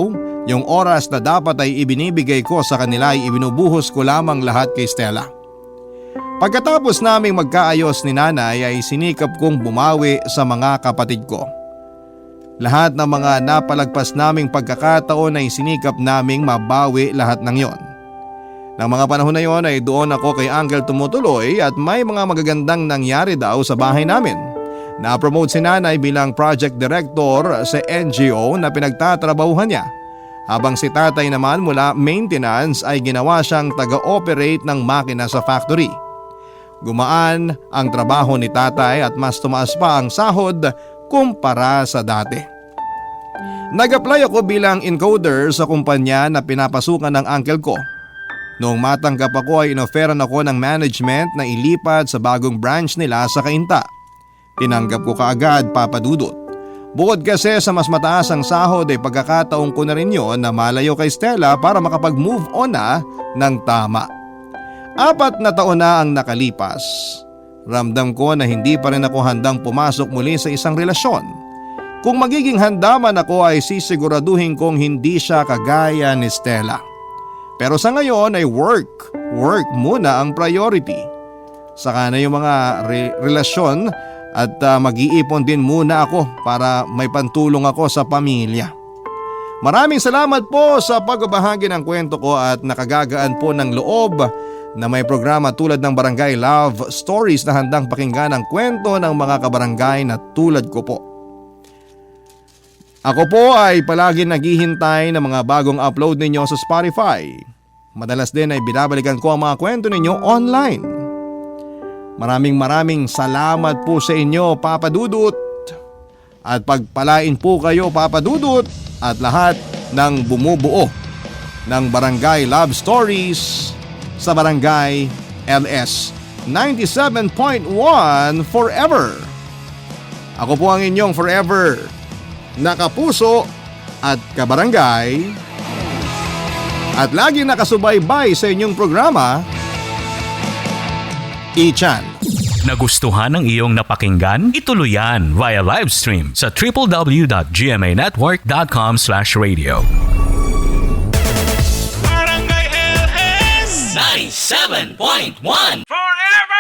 yung oras na dapat ay ibinibigay ko sa kanila ay ibinubuhos ko lamang lahat kay Stella. Pagkatapos naming magkaayos ni nanay ay sinikap kong bumawi sa mga kapatid ko. Lahat ng mga napalagpas naming pagkakataon ay sinikap naming mabawi lahat ng yon. Nang mga panahon na yon ay doon ako kay Uncle tumutuloy at may mga magagandang nangyari daw sa bahay namin. Na-promote si nanay bilang project director sa NGO na pinagtatrabahuhan niya. Habang si tatay naman mula maintenance ay ginawa siyang taga-operate ng makina sa factory. Gumaan ang trabaho ni tatay at mas tumaas pa ang sahod kumpara sa dati. Nag-apply ako bilang encoder sa kumpanya na pinapasukan ng uncle ko. Noong matanggap ako ay inoferan ako ng management na ilipat sa bagong branch nila sa Cainta. Tinanggap ko kaagad, papadudot. Bukod kasi sa mas mataas ang sahod ay pagkakataong ko na rin yun na malayo kay Stella para makapag-move on na ng tama. 4 na taon na ang nakalipas. Ramdam ko na hindi pa rin ako handang pumasok muli sa isang relasyon. Kung magiging handa man ako ay sisiguraduhin kong hindi siya kagaya ni Stella. Pero sa ngayon ay work muna ang priority. Saka na yung mga relasyon at mag-iipon din muna ako para may pantulong ako sa pamilya. Maraming salamat po sa pagbabahagi ng kwento ko at nakagagaan po ng loob na may programa tulad ng Barangay Love Stories na handang pakinggan ang kwento ng mga kabarangay na tulad ko po. Ako po ay palagi naghihintay ng mga bagong upload ninyo sa Spotify. Madalas din ay binabalikan ko ang mga kwento ninyo online. Maraming salamat po sa inyo, Papa Dudut. At pagpalain po kayo, Papa Dudut, at lahat ng bumubuo ng Barangay Love Stories sa Barangay LS 97.1 Forever. Ako po ang inyong forever na kapuso at kabarangay at lagi nakasubaybay sa inyong programa, Ichan. Nagustuhan ng iyong napakinggan? Ituloy yan via live stream sa www.gmanetwork.com/radio. Barangay LS 97.1 Forever!